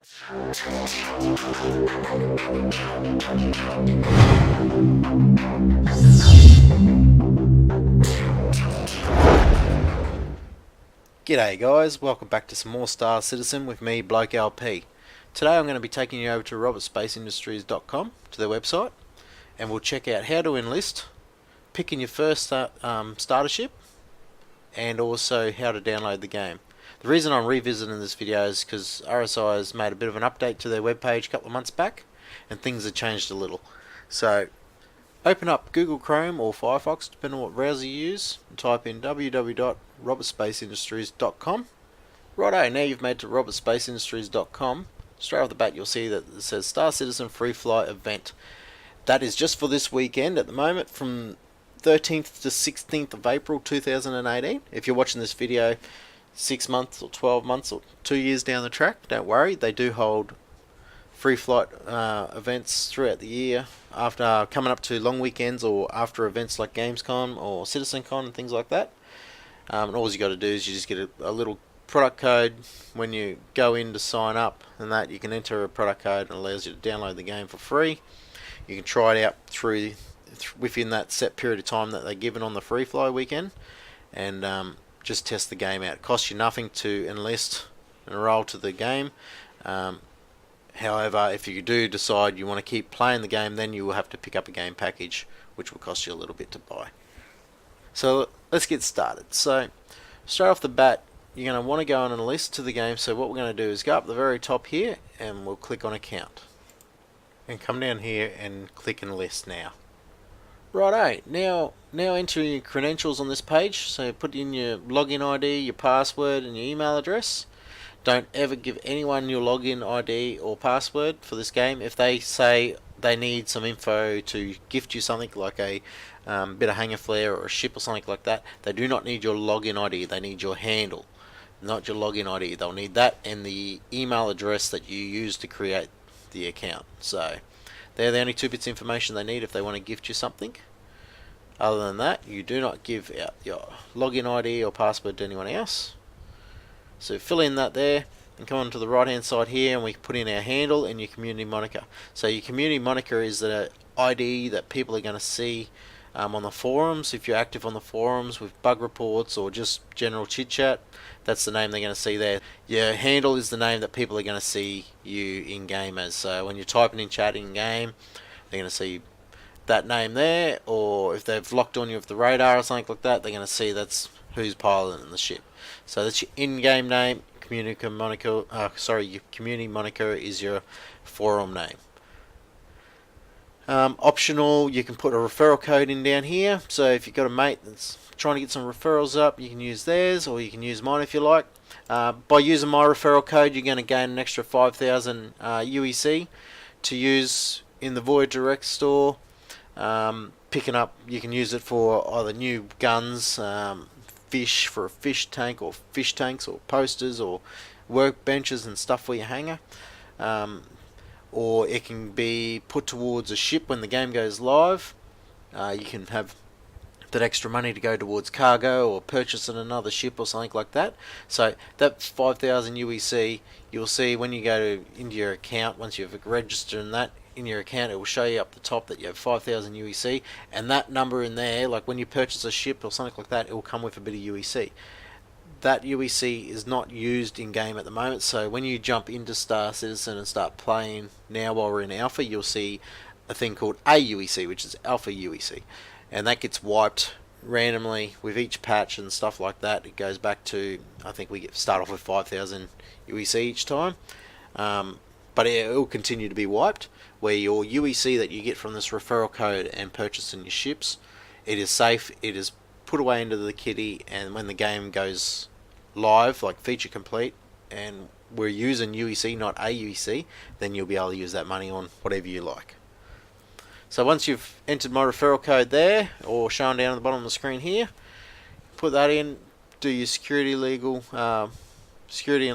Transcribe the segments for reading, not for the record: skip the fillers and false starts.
G'day guys, welcome back to some more Star Citizen with me, Bloke LP. Today I'm going to be taking you over to robertspaceindustriescom to their website, and we'll check out how to enlist, picking your first starter ship, and also how to download the game. The reason I'm revisiting this video is because RSI has made a bit of an update to their webpage a couple of months back, and things have changed a little. So open up Google Chrome or Firefox, depending on what browser you use, and type in www.robertspaceindustriescom. Righto, now you've made to robertspaceindustriescom. Straight off the bat you'll see that it says Star Citizen Free Fly Event. That is just for this weekend at the moment, from 13th to 16th of April 2018. If you're watching this video 6 months or 12 months or 2 years down the track, don't worry, they do hold free flight events throughout the year, after coming up to long weekends or after events like Gamescom or CitizenCon and things like that. And all you got to do is you just get a little product code when you go in to sign up, and that you can enter a product code and allows you to download the game for free. You can try it out within that set period of time that they're given on the free fly weekend, and just test the game out. It costs you nothing to enlist and enroll to the game. However, if you do decide you want to keep playing the game, then you will have to pick up a game package, which will cost you a little bit to buy. So let's get started. So straight off the bat, you're going to want to go on and enlist to the game. So what we're going to do is go up the very top here, and we'll click on account, and come down here and click enlist now. Righto, now enter your credentials on this page. So put in your login ID, your password, and your email address. Don't ever give anyone your login ID or password for this game. If they say they need some info to gift you something like a bit of hanger flare or a ship or something like that, they do not need your login ID. They need your handle, not your login ID. They'll need that and the email address that you use to create the account. So they're the only two bits of information they need if they want to gift you something. Other than that, you do not give out your login ID or password to anyone else. So fill in that there, and come on to the right hand side here, and we put in our handle and your community moniker. So your community moniker is the ID that people are going to see on the forums. If you're active on the forums with bug reports or just general chit chat, that's the name they're going to see there. Your handle is the name that people are going to see you in game as. So when you're typing in chat in game, they're going to see that name there, or if they've locked on you with the radar or something like that, they're going to see that's who's piloting the ship. So that's your in-game name. Community moniker, your community moniker is your forum name. Optional, you can put a referral code in down here. So if you've got a mate that's trying to get some referrals up, you can use theirs, or you can use mine if you like. By using my referral code, you're going to gain an extra 5,000 UEC to use in the Void Direct store. Picking up, you can use it for either new guns, fish for a fish tank, or fish tanks, or posters, or workbenches and stuff for your hangar, or it can be put towards a ship when the game goes live. You can have that extra money to go towards cargo or purchasing another ship or something like that. So that 5,000 UEC, you'll see when you go into your account, once you've registered in that in your account, it will show you up the top that you have 5,000 UEC, and that number in there, like when you purchase a ship or something like that, it will come with a bit of UEC. That UEC is not used in game at the moment, so when you jump into Star Citizen and start playing now while we're in Alpha, you'll see a thing called AUEC, which is Alpha UEC, and that gets wiped randomly with each patch and stuff like that. It goes back to, I think we start off with 5,000 UEC each time, but it will continue to be wiped, where your UEC that you get from this referral code and purchasing your ships, it is safe, it is put away into the kitty, and when the game goes live, like feature complete, and we're using UEC, not AUEC, then you'll be able to use that money on whatever you like. So once you've entered my referral code there, or shown down at the bottom of the screen here, put that in, do your security and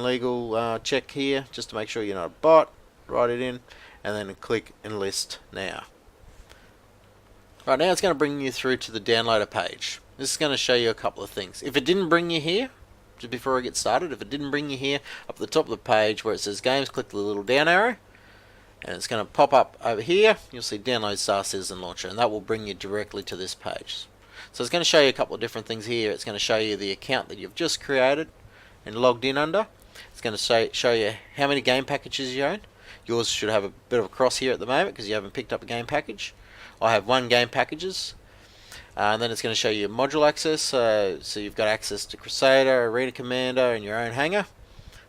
legal check here, just to make sure you're not a bot, write it in, and then click enlist now. Right, now it's going to bring you through to the downloader page. This is going to show you a couple of things. If it didn't bring you here, just before I get started. If it didn't bring you here, up at the top of the page where it says games, click the little down arrow, and it's going to pop up over here. You'll see download Star Citizen Launcher, and that will bring you directly to this page. So it's going to show you a couple of different things here. It's going to show you the account that you've just created and logged in under. It's going to show you how many game packages you own. Yours should have a bit of a cross here at the moment because you haven't picked up a game package. I have 1 game packages. And then it's going to show you module access. So you've got access to Crusader, Arena Commander, and your own hangar.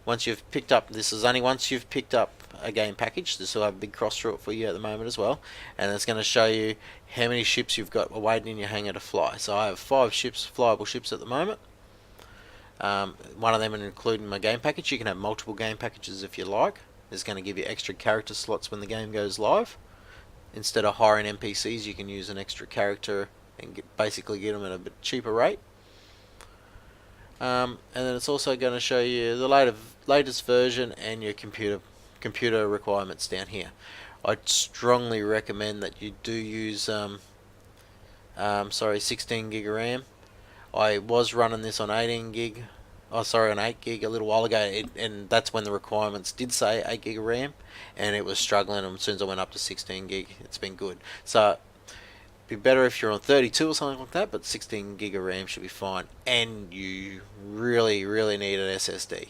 Once you've picked up, this is only once you've picked up a game package. This will have a big cross through it for you at the moment as well. And it's going to show you how many ships you've got waiting in your hangar to fly. So I have 5 ships, flyable ships at the moment. One of them including my game package. You can have multiple game packages if you like. It's going to give you extra character slots when the game goes live. Instead of hiring NPCs, you can use an extra character and basically get them at a bit cheaper rate. And then it's also going to show you the latest version and your computer requirements down here. I'd strongly recommend that you do use 16 gig of RAM. I was running this on 18 gig. On 8 gig a little while ago, and that's when the requirements did say 8 gig of RAM, and it was struggling. And as soon as I went up to 16 gig, it's been good. So it'd be better if you're on 32 or something like that, but 16 gig of RAM should be fine. And you really need an SSD.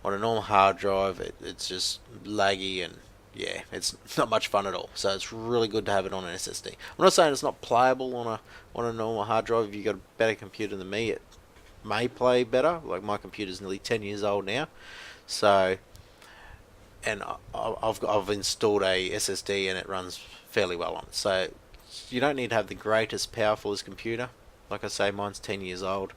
On a normal hard drive, it's just laggy, and yeah, it's not much fun at all. So it's really good to have it on an SSD. I'm not saying it's not playable on a normal hard drive. If you've got a better computer than me, it may play better. Like, my computer's nearly 10 years old now, so, and I've installed a SSD and it runs fairly well on it. So you don't need to have the greatest powerfulest computer. Like I say, mine's 10 years old,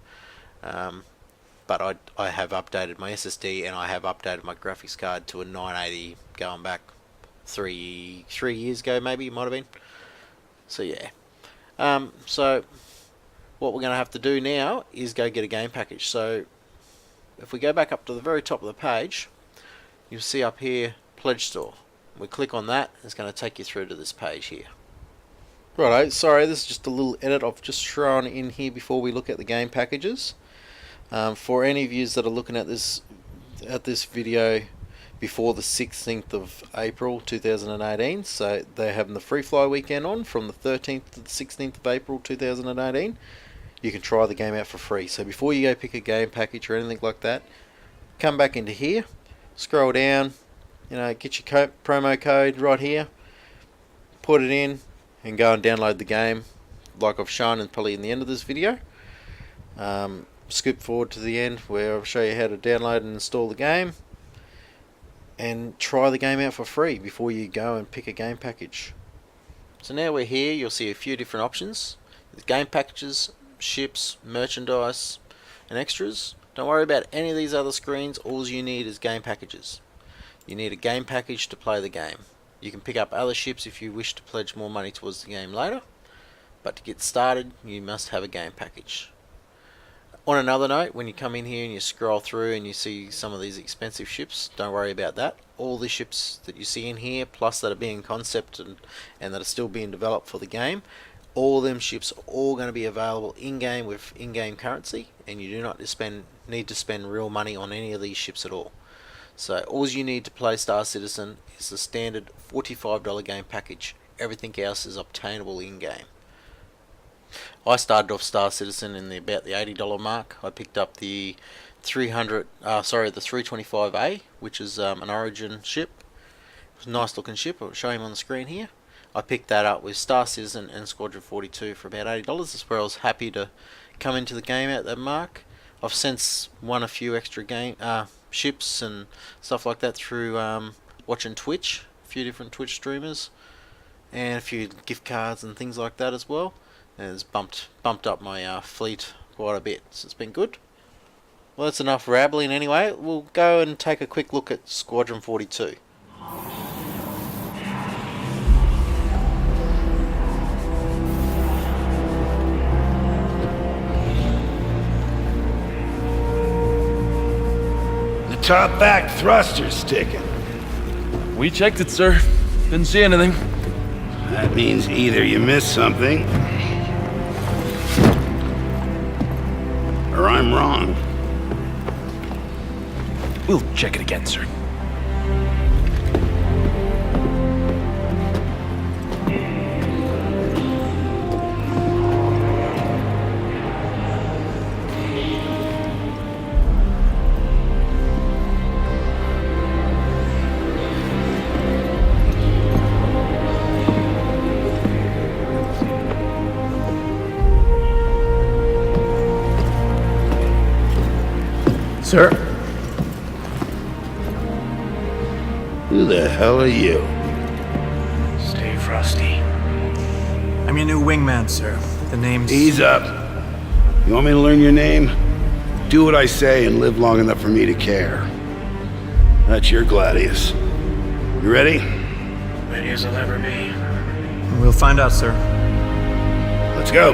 but I have updated my SSD and I have updated my graphics card to a 980 going back 3 years ago, maybe it might have been. So yeah, so what we're going to have to do now is go get a game package. So if we go back up to the very top of the page, you'll see up here Pledge Store. We click on that, it's going to take you through to this page here. Righto, sorry, this is just a little edit I've just thrown in here before we look at the game packages. For any of you that are looking at this video before the 16th of April 2018, so they're having the free fly weekend on from the 13th to the 16th of April 2018. You can try the game out for free. So before you go pick a game package or anything like that, come back into here, scroll down, get your promo code right here, put it in, and go and download the game like I've shown and probably in the end of this video. Skip forward to the end where I'll show you how to download and install the game, and try the game out for free before you go and pick a game package. So now we're here, you'll see a few different options. There's game packages, ships, merchandise, and extras. Don't worry about any of these other screens. All you need is game packages. You need a game package to play the game. You can pick up other ships if you wish to pledge more money towards the game later, but to get started you must have a game package. On another note, when you come in here and you scroll through and you see some of these expensive ships, don't worry about that. All the ships that you see in here, plus that are being concept and that are still being developed for the game, all them ships are all going to be available in-game with in-game currency, and you do not need to spend real money on any of these ships at all. So all you need to play Star Citizen is the standard $45 game package. Everything else is obtainable in-game. I started off Star Citizen in about the $80 mark. I picked up the 325A, which is an Origin ship. It's a nice looking ship. I'll show him on the screen here. I picked that up with Star Citizen and Squadron 42 for about $80. That's where I was happy to come into the game at that mark. I've since won a few extra game ships and stuff like that through watching Twitch, a few different Twitch streamers, and a few gift cards and things like that as well. And it's bumped up my fleet quite a bit, so it's been good. Well, that's enough rambling anyway. We'll go and take a quick look at Squadron 42. The top back thruster's sticking. We checked it, sir. Didn't see anything. That means either you missed something, or I'm wrong. We'll check it again, sir. Sir? Who the hell are you? Stay frosty. I'm your new wingman, sir. The name's... Ease up. You want me to learn your name? Do what I say and live long enough for me to care. That's your Gladius. You ready? Ready as I'll ever be. We'll find out, sir. Let's go.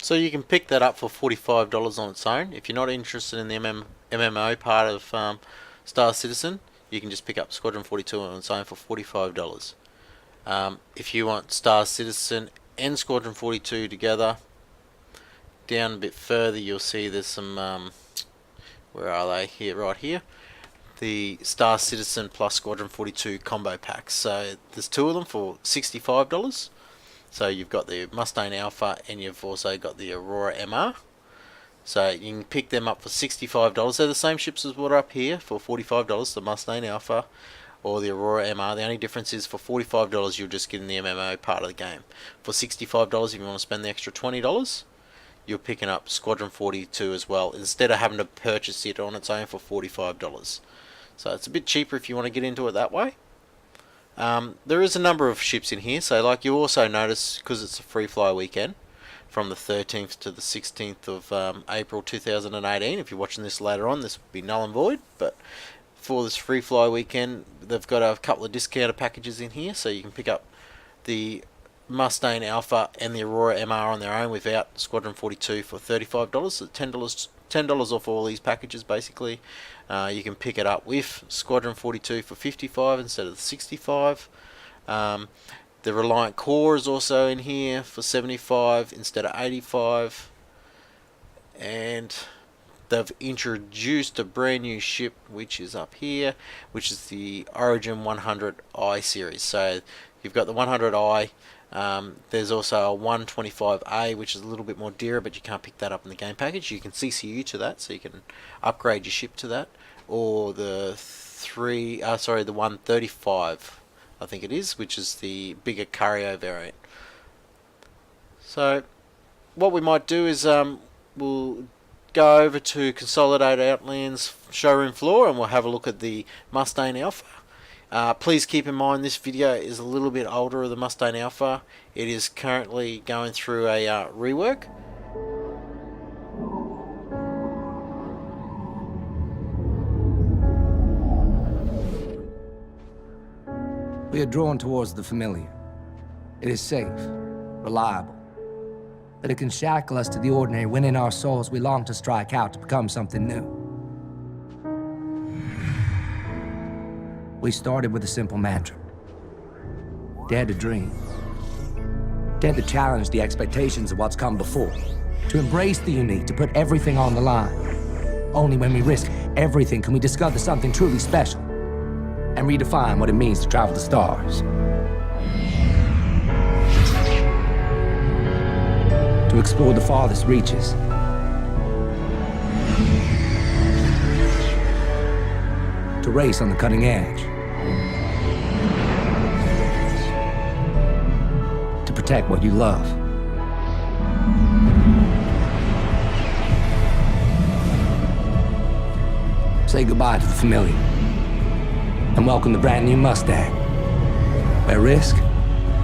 So you can pick that up for $45 on its own. If you're not interested in the MMO part of Star Citizen, you can just pick up Squadron 42 on its own for $45. If you want Star Citizen and Squadron 42 together, down a bit further you'll see there's some, where are they? Here, right here. The Star Citizen plus Squadron 42 combo packs. So there's two of them for $65. So you've got the Mustang Alpha and you've also got the Aurora MR. So you can pick them up for $65. They're the same ships as what are up here for $45, the Mustang Alpha or the Aurora MR. The only difference is for $45 you're just getting the MMO part of the game. For $65, if you want to spend the extra $20, you're picking up Squadron 42 as well, instead of having to purchase it on its own for $45. So it's a bit cheaper if you want to get into it that way. There is a number of ships in here, so like you also notice, because it's a free fly weekend from the 13th to the 16th of April 2018. If you're watching this later on, this will be null and void, but for this free fly weekend they've got a couple of discounted packages in here, so you can pick up the Mustang Alpha and the Aurora MR on their own without Squadron 42 for $35, so $10 off all these packages basically. You can pick it up with Squadron 42 for $55 instead of the $65. The Reliant Core is also in here for $75 instead of $85. And they've introduced a brand new ship which is up here, which is the Origin 100i series. So you've got the 100i. There's also a 125A, which is a little bit more dearer, but you can't pick that up in the game package. You can CCU to that, so you can upgrade your ship to that, or the 135, I think it is, which is the bigger Carrio variant. So what we might do is we'll go over to Consolidate Outlands showroom floor, and we'll have a look at the Mustang Alpha. Please keep in mind this video is a little bit older of the Mustang Alpha. It is currently going through a rework. We are drawn towards the familiar. It is safe, reliable, but it can shackle us to the ordinary when in our souls we long to strike out to become something new. We started with a simple mantra. Dare to dream. Dare to challenge the expectations of what's come before. To embrace the unique, to put everything on the line. Only when we risk everything can we discover something truly special and redefine what it means to travel the stars. To explore the farthest reaches. To race on the cutting edge. To protect what you love. Say goodbye to the familiar and welcome the brand new Mustang, where risk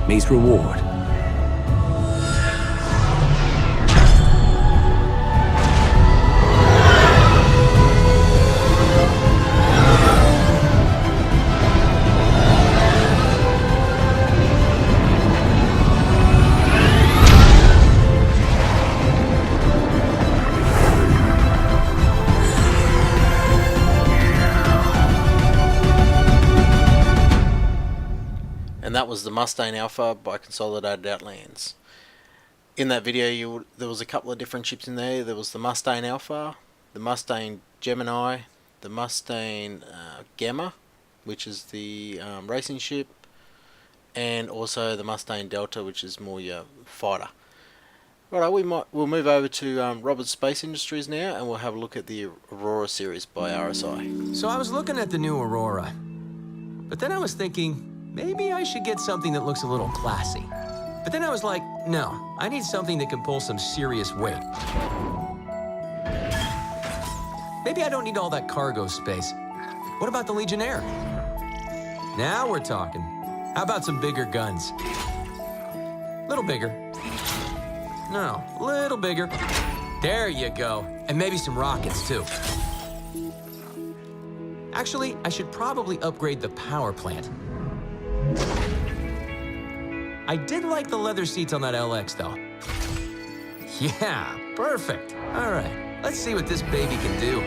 meets reward. that was the Mustang Alpha by Consolidated Outlands. In that video, there was a couple of different ships in there. There was the Mustang Alpha, the Mustang Gemini, the Mustang Gamma, which is the racing ship, and also the Mustang Delta, which is more your fighter. Right, we'll move over to Roberts Space Industries now, and we'll have a look at the Aurora series by RSI. So I was looking at the new Aurora, but then I was thinking, maybe I should get something that looks a little classy. But then I was like, no, I need something that can pull some serious weight. Maybe I don't need all that cargo space. What about the Legionnaire? Now we're talking. How about some bigger guns? Little bigger. No, little bigger. There you go. And maybe some rockets, too. Actually, I should probably upgrade the power plant. I did like the leather seats on that LX, though. Yeah, perfect. All right, let's see what this baby can do.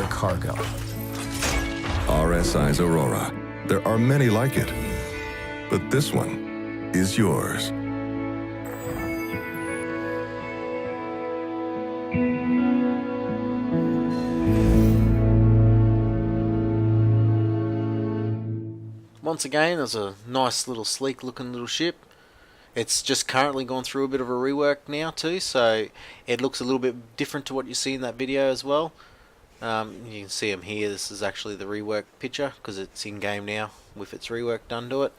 Cargo. RSI's Aurora. There are many like it, but this one is yours. Once again, there's a nice little sleek looking little ship. It's just currently gone through a bit of a rework now too, so it looks a little bit different to what you see in that video as well. You can see them here. This is actually the rework picture because it's in game now with its rework done to it.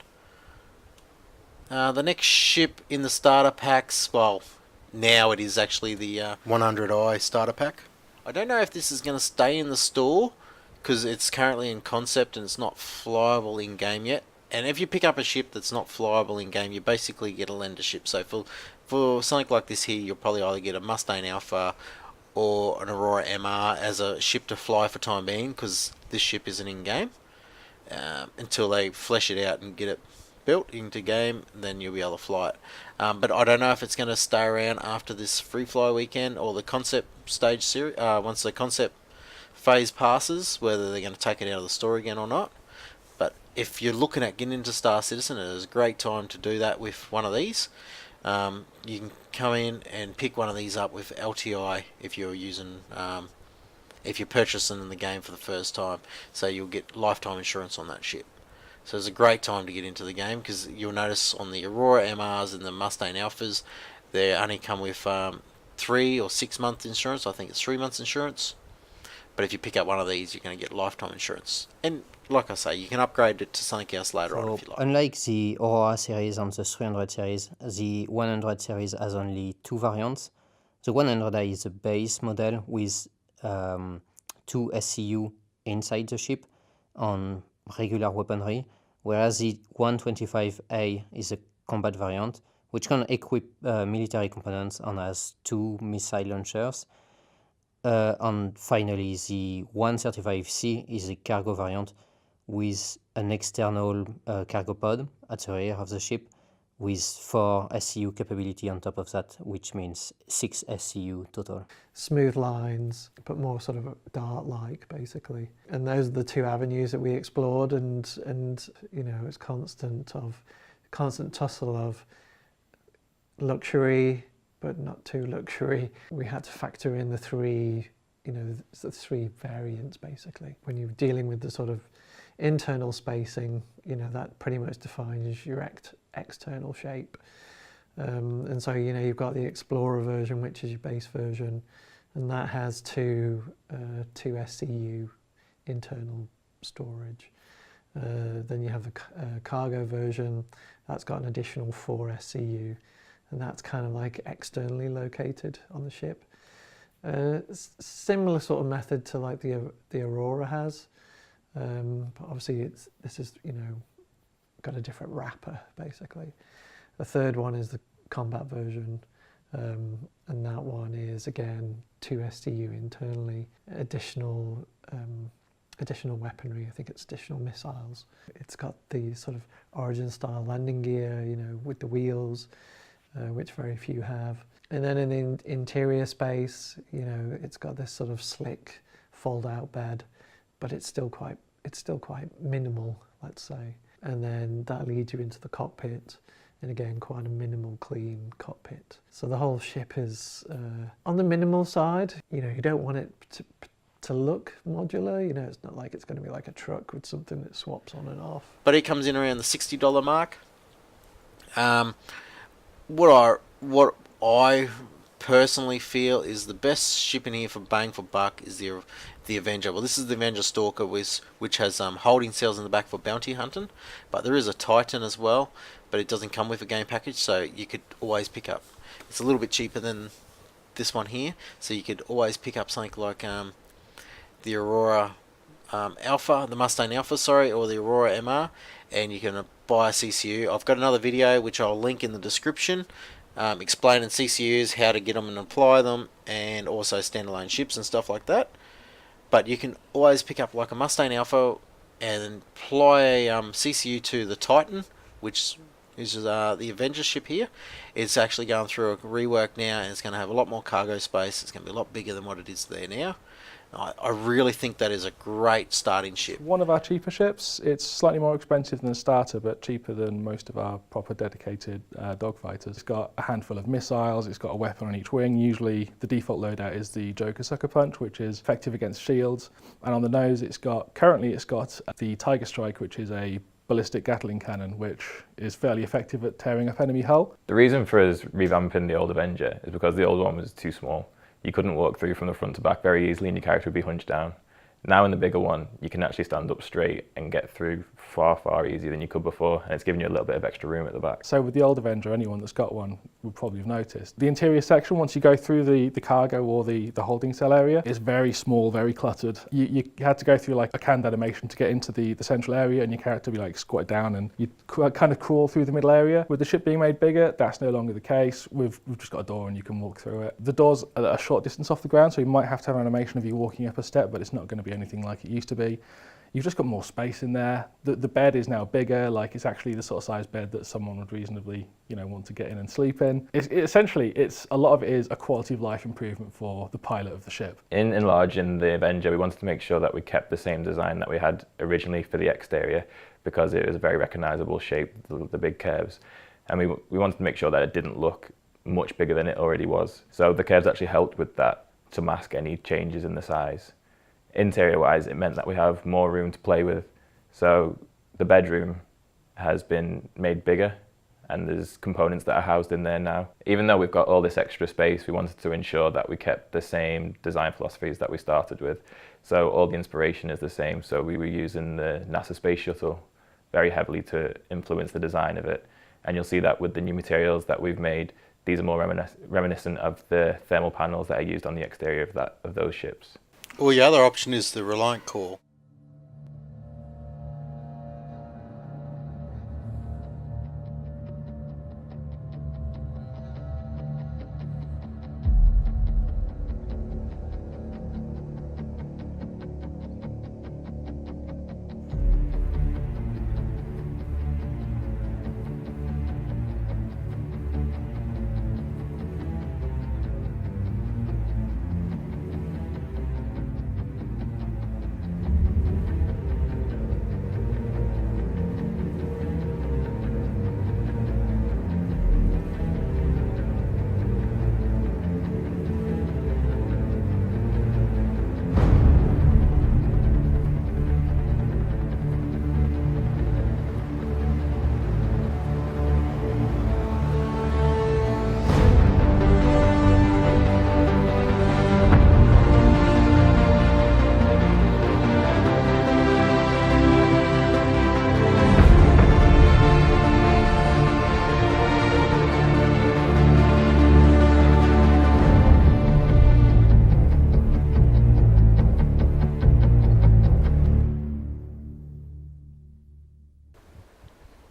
The next ship in the starter packs, well, now it is actually the 100i starter pack. I don't know if this is going to stay in the store because it's currently in concept and it's not flyable in game yet. And if you pick up a ship that's not flyable in game, you basically get a lender ship. So for something like this here, you'll probably either get a Mustang Alpha or an Aurora MR as a ship to fly for time being, because this ship isn't in game until they flesh it out and get it built into game. Then you'll be able to fly it. But I don't know if it's going to stay around after this free fly weekend or the concept stage series. Once the concept phase passes, whether they're going to take it out of the store again or not. But if you're looking at getting into Star Citizen, it is a great time to do that with one of these. You can come in and pick one of these up with LTI if you're using, if you're purchasing in the game for the first time. So you'll get lifetime insurance on that ship. So it's a great time to get into the game because you'll notice on the Aurora MRs and the Mustang Alphas, they only come with 3 or 6 month insurance. I think it's 3 months insurance. But if you pick up one of these, you're going to get lifetime insurance. And like I say, you can upgrade it to something else later on if you like. Unlike the Aurora series and the 300 series, the 100 series has only 2 variants. The 100i is a base model with 2 SCU inside the ship on regular weaponry, whereas the 125A is a combat variant, which can equip military components and has 2 missile launchers. And finally, the 135C is a cargo variant with an external cargo pod at the rear of the ship with 4 SCU capability on top of that, which means 6 SCU total. Smooth lines, but more sort of dart-like, basically. And those are the 2 avenues that we explored, and you know, it's constant tussle of luxury, but not too luxury. We had to factor in the 3, you know, the 3 variants, basically. When you're dealing with the sort of internal spacing, you know, that pretty much defines your external shape. And so, you know, you've got the Explorer version, which is your base version, and that has two SCU internal storage. Then you have the cargo version, that's got an additional 4 SCU, and that's kind of like externally located on the ship. Similar sort of method to like the Aurora has, but obviously this is, you know, got a different wrapper basically. The third one is the combat version, and that one is again 2 SCU internally, additional weaponry. I think it's additional missiles. It's got the sort of Origin style landing gear, you know, with the wheels, which very few have. And then in the interior space, you know, it's got this sort of slick fold-out bed, but it's still quite minimal, let's say. And then that leads you into the cockpit, and again, quite a minimal, clean cockpit. So the whole ship is on the minimal side. You know, you don't want it to look modular. You know, it's not like it's going to be like a truck with something that swaps on and off. But it comes in around the $60 mark. What I personally feel is the best ship in here for bang for buck is the Avenger. Well, this is the Avenger Stalker, which has holding cells in the back for bounty hunting, but there is a Titan as well, but it doesn't come with a game package, so you could always pick up. It's a little bit cheaper than this one here, so you could always pick up something like the Aurora Alpha, the Mustang Alpha, sorry, or the Aurora MR, and you can buy a CCU. I've got another video which I'll link in the description, explaining CCUs, how to get them and apply them, and also standalone ships and stuff like that. But you can always pick up like a Mustang Alpha and apply a CCU to the Titan, which is the Avenger ship here. It's actually going through a rework now, and it's going to have a lot more cargo space. It's going to be a lot bigger than what it is there now. I really think that is a great starting ship. One of our cheaper ships. It's slightly more expensive than the starter, but cheaper than most of our proper dedicated dogfighters. It's got a handful of missiles, it's got a weapon on each wing. Usually the default loadout is the Joker Sucker Punch, which is effective against shields. And on the nose currently it's got the Tiger Strike, which is a ballistic Gatling cannon, which is fairly effective at tearing up enemy hull. The reason for us revamping the old Avenger is because the old one was too small. You couldn't walk through from the front to back very easily and your character would be hunched down. Now in the bigger one, you can actually stand up straight and get through far, far easier than you could before, and it's giving you a little bit of extra room at the back. So with the old Avenger, anyone that's got one would probably have noticed. The interior section, once you go through the cargo or the holding cell area, is very small, very cluttered. You had to go through like a canned animation to get into the central area, and your character would be like squatted down and you'd kind of crawl through the middle area. With the ship being made bigger, that's no longer the case. We've just got a door and you can walk through it. The door's at a short distance off the ground, so you might have to have an animation of you walking up a step, but it's not going to be anything like it used to be. You've just got more space in there. The bed is now bigger, like it's actually the sort of size bed that someone would reasonably, you know, want to get in and sleep in. Essentially, a lot of it is a quality of life improvement for the pilot of the ship. In enlarging the Avenger, we wanted to make sure that we kept the same design that we had originally for the exterior, because it was a very recognisable shape, the big curves. And we wanted to make sure that it didn't look much bigger than it already was. So the curves actually helped with that to mask any changes in the size. Interior wise, it meant that we have more room to play with. So the bedroom has been made bigger and there's components that are housed in there now. Even though we've got all this extra space, we wanted to ensure that we kept the same design philosophies that we started with. So all the inspiration is the same. So we were using the NASA Space Shuttle very heavily to influence the design of it. And you'll see that with the new materials that we've made, these are more reminiscent of the thermal panels that are used on the exterior of those ships. Or the other option is the Reliant core.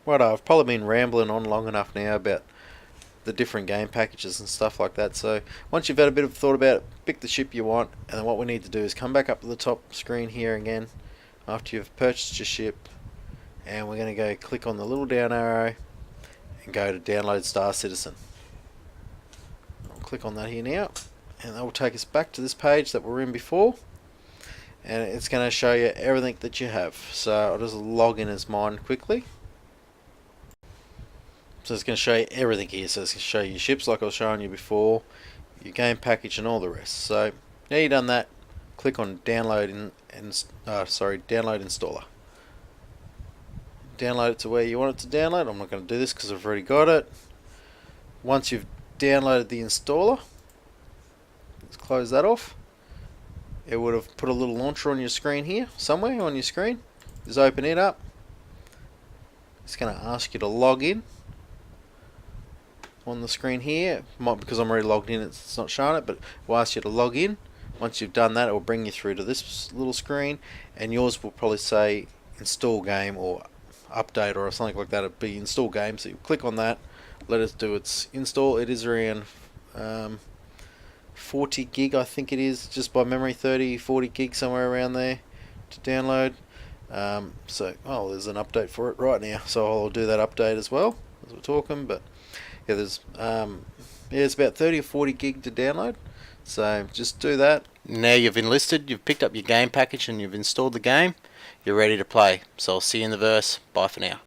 Right, I've probably been rambling on long enough now about the different game packages and stuff like that. So once you've had a bit of thought about it, pick the ship you want, and then what we need to do is come back up to the top screen here again after you've purchased your ship, and we're going to go click on the little down arrow and go to download Star Citizen. I'll click on that here now, and that will take us back to this page that we were in before, and it's going to show you everything that you have. So I'll just log in as mine quickly. So it's going to show you everything here. So it's going to show you your ships like I was showing you before, your game package and all the rest. So now you've done that, click on download download installer. Download it to where you want it to download. I'm not going to do this because I've already got it. Once you've downloaded the installer, let's close that off. It would have put a little launcher on your screen here, somewhere on your screen. Just open it up. It's going to ask you to log in on the screen here. Because I'm already logged in, it's not showing it, but we'll ask you to log in. Once you've done that, it will bring you through to this little screen, and yours will probably say install game or update or something like that. It'll be install game, so you click on that, let it do its install. It is around 40 gig, I think it is, just by memory, 40 gig, somewhere around there to download. There's an update for it right now, so I'll do that update as well as we're talking. But yeah, it's about 30 or 40 gig to download, so just do that. Now you've enlisted, you've picked up your game package and you've installed the game, you're ready to play. So I'll see you in the verse. Bye for now.